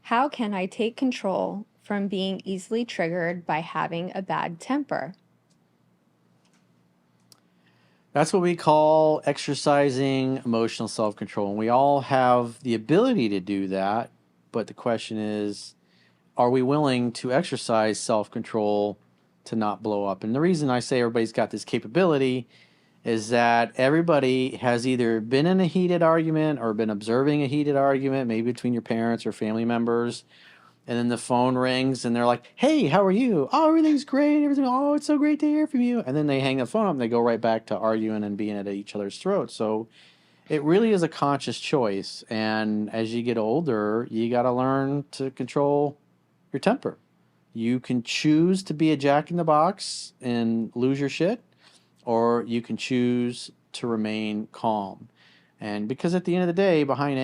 How can I take control from being easily triggered by having a bad temper? That's what we call exercising emotional self control. And we all have the ability to do that. But the question is, are we willing to exercise self control to not blow up? And the reason I say everybody's got this capability is that everybody has either been in a heated argument or been observing a heated argument, maybe between your parents or family members, and then the phone rings and they're like, "Hey, how are you? Oh, everything's great. Everything. Oh, it's so great to hear from you." And then they hang the phone up and they go right back to arguing and being at each other's throats. So it really is a conscious choice. And as you get older, you got to learn to control your temper. You can choose to be a jack in the box and lose your shit, or you can choose to remain calm. And because at the end of the day, behind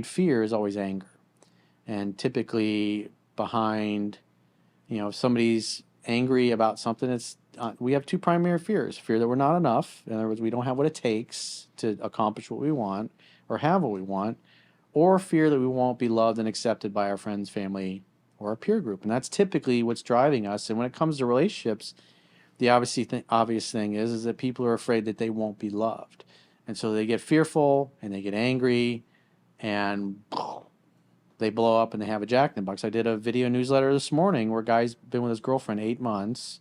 fear is always anger. And typically behind, if somebody's angry about something, it's we have two primary fears: fear that we're not enough, in other words, we don't have what it takes to accomplish what we want or have what we want, or fear that we won't be loved and accepted by our friends, family, or our peer group. And that's typically what's driving us. And when it comes to relationships, the obvious thing is that people are afraid that they won't be loved, and so they get fearful and they get angry, and they blow up and they have a jack in the box. I did a video newsletter this morning where a guy's been with his girlfriend 8 months,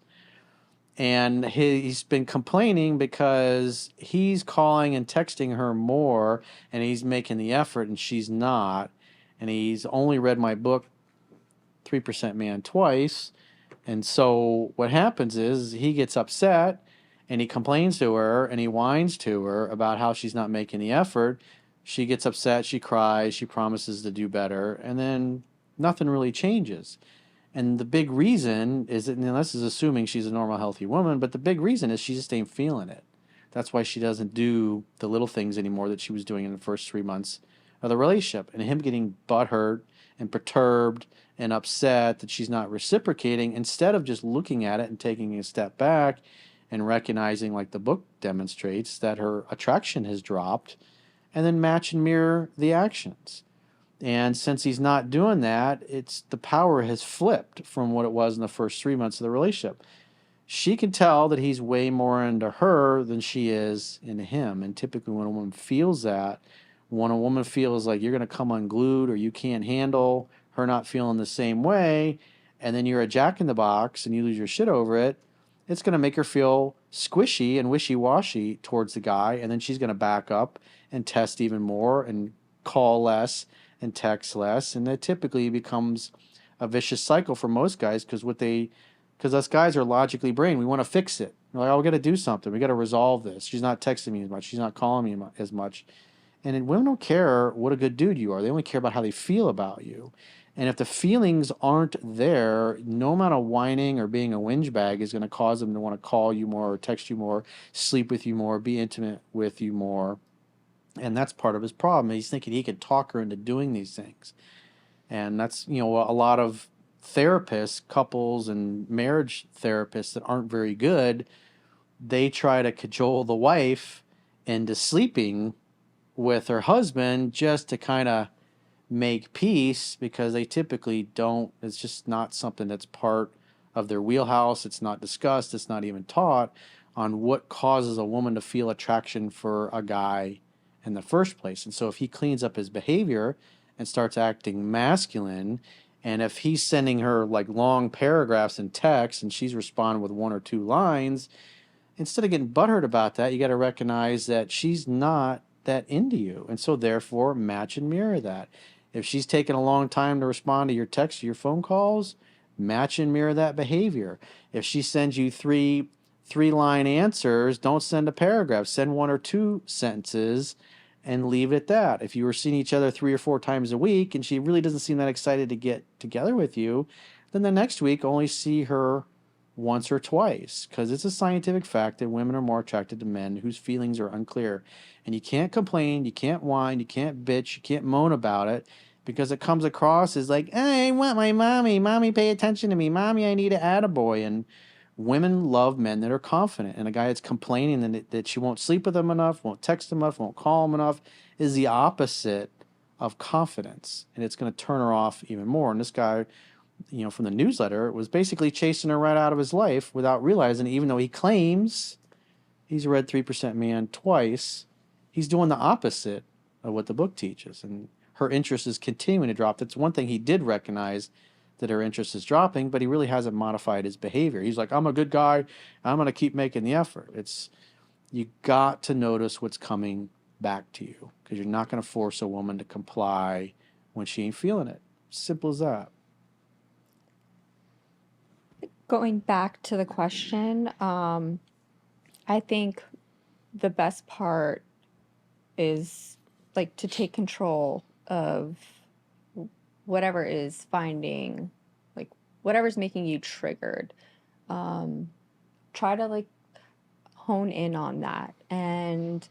and he's been complaining because he's calling and texting her more, and he's making the effort and she's not, and he's only read my book 3% Man twice. And so what happens is he gets upset and he complains to her and he whines to her about how she's not making the effort. She gets upset, she cries, she promises to do better, and then nothing really changes. And the big reason is that, and this is assuming she's a normal, healthy woman, but the big reason is she just ain't feeling it. That's why she doesn't do the little things anymore that she was doing in the first 3 months of the relationship. And him getting butthurt and perturbed and upset that she's not reciprocating, instead of just looking at it and taking a step back and recognizing, like the book demonstrates, that her attraction has dropped, and then match and mirror the actions. And since he's not doing that, it's the power has flipped from what it was in the first 3 months of the relationship. She can tell that he's way more into her than she is into him. And typically when a woman feels that, when a woman feels like you're going to come unglued or you can't handle her not feeling the same way, and then you're a jack in the box and you lose your shit over it, it's going to make her feel squishy and wishy-washy towards the guy. And then she's going to back up and test even more and call less and text less. And that typically becomes a vicious cycle for most guys, because us guys are logically brained. We want to fix it. We're like, oh, we got to do something. We got to resolve this. She's not texting me as much. She's not calling me as much. And women don't care what a good dude you are. They only care about how they feel about you. And if the feelings aren't there, no amount of whining or being a whinge bag is going to cause them to want to call you more or text you more, sleep with you more, be intimate with you more. And that's part of his problem. He's thinking he could talk her into doing these things. And that's, a lot of therapists, couples and marriage therapists that aren't very good, they try to cajole the wife into sleeping with her husband just to kind of make peace, because they typically don't, it's just not something that's part of their wheelhouse. It's not discussed, it's not even taught on what causes a woman to feel attraction for a guy in the first place. And so if he cleans up his behavior and starts acting masculine, and if he's sending her like long paragraphs in text and she's responding with one or two lines, instead of getting butthurt about that, you got to recognize that she's not that into you. And so therefore match and mirror that. If she's taking a long time to respond to your texts or your phone calls, match and mirror that behavior. If she sends you three-line answers, don't send a paragraph. Send one or two sentences and leave it at that. If you were seeing each other 3 or 4 times a week and she really doesn't seem that excited to get together with you, then the next week only see her once or twice, because it's a scientific fact that women are more attracted to men whose feelings are unclear. And you can't complain, you can't whine, you can't bitch, you can't moan about it, because it comes across as like, I want my mommy. Mommy, pay attention to me. Mommy, I need an attaboy. And women love men that are confident. And a guy that's complaining that she won't sleep with him enough, won't text him enough, won't call him enough, is the opposite of confidence, and it's going to turn her off even more. And this guy, from the newsletter, was basically chasing her right out of his life without realizing, even though he claims he's read 3% Man twice, he's doing the opposite of what the book teaches. And her interest is continuing to drop. That's one thing he did recognize, that her interest is dropping, but he really hasn't modified his behavior. He's like, I'm a good guy. I'm going to keep making the effort. You got to notice what's coming back to you, because you're not going to force a woman to comply when she ain't feeling it. Simple as that. Going back to the question, I think the best part is like to take control of whatever is finding, like whatever's making you triggered. Try to like hone in on that and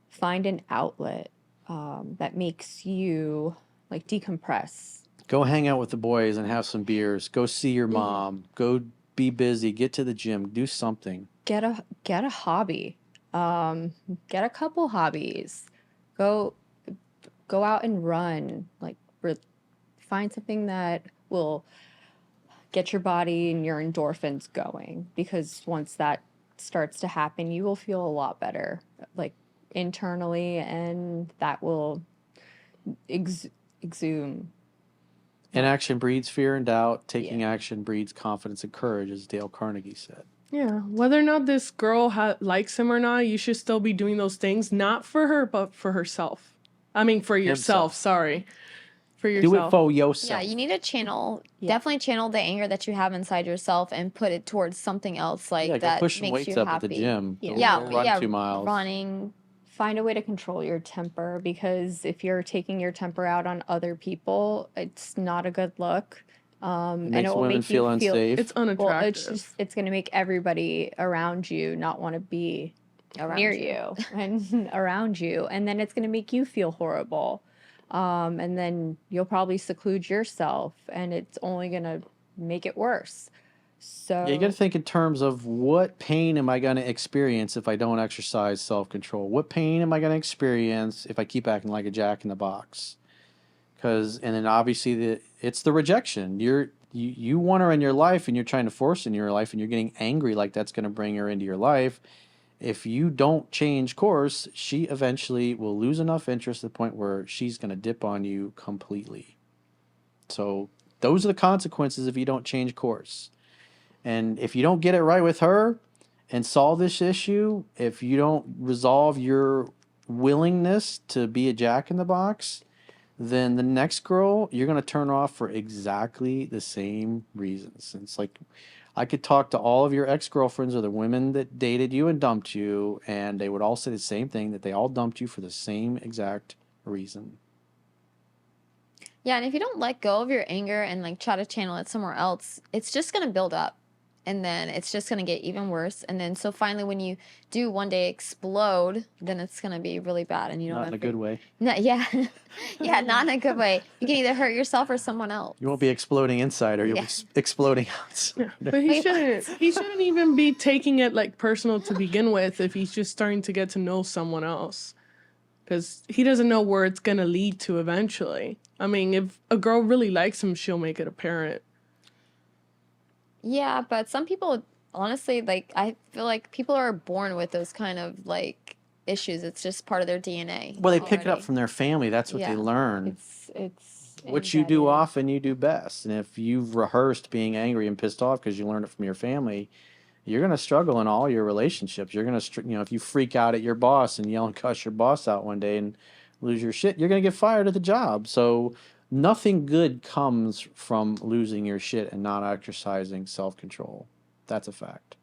find an outlet that makes you like decompress. Go hang out with the boys and have some beers. Go see your mom. Go be busy. Get to the gym. Do something. Get a hobby. Get a couple hobbies. Go out and run. Like find something that will get your body and your endorphins going, because once that starts to happen, you will feel a lot better, like internally, and that will exhume. Inaction breeds fear and doubt. Taking action breeds confidence and courage, as Dale Carnegie said. Yeah, whether or not this girl likes him or not, you should still be doing those things, not for her, but for herself. I mean, for yourself, sorry. For yourself. Do it for yourself. Yeah, you need to definitely channel the anger that you have inside yourself and put it towards something else that push some makes weights you up happy. at the gym. Yeah, Go run 2 miles. Running. Find a way to control your temper, because if you're taking your temper out on other people, it's not a good look. It makes women feel unsafe. It's unattractive. Well, it's going to make everybody around you not want to be near you and around you, and then it's going to make you feel horrible. And then you'll probably seclude yourself, and it's only going to make it worse. So you got to think in terms of, what pain am I going to experience if I don't exercise self-control? What pain am I going to experience if I keep acting like a jack in the box? And then obviously it's the rejection. You want her in your life, and you're trying to force her in your life, and you're getting angry like that's going to bring her into your life. If you don't change course, she eventually will lose enough interest to the point where she's going to dip on you completely. So those are the consequences if you don't change course. And if you don't get it right with her and solve this issue, if you don't resolve your willingness to be a jack in the box, then the next girl you're going to turn off for exactly the same reasons. And it's like, I could talk to all of your ex-girlfriends or the women that dated you and dumped you, and they would all say the same thing, that they all dumped you for the same exact reason. Yeah, and if you don't let go of your anger and try to channel it somewhere else, it's just going to build up. And then it's just going to get even worse. And then so finally when you do one day explode, then it's going to be really bad. And you don't Not in a good way. Yeah, not in a good way. You can either hurt yourself or someone else. You won't be exploding inside, or you'll be exploding outside. Yeah, but he shouldn't even be taking it personal to begin with if he's just starting to get to know someone else. Because he doesn't know where it's going to lead to eventually. I mean, if a girl really likes him, she'll make it apparent. Yeah, but some people, honestly, I feel like people are born with those kind of issues. It's just part of their DNA. Well, they pick it up from their family. That's what they learn. It's what you do often, you do best. And if you've rehearsed being angry and pissed off because you learned it from your family, you're going to struggle in all your relationships. You're going to, if you freak out at your boss and yell and cuss your boss out one day and lose your shit, you're going to get fired at the job. So nothing good comes from losing your shit and not exercising self-control. That's a fact.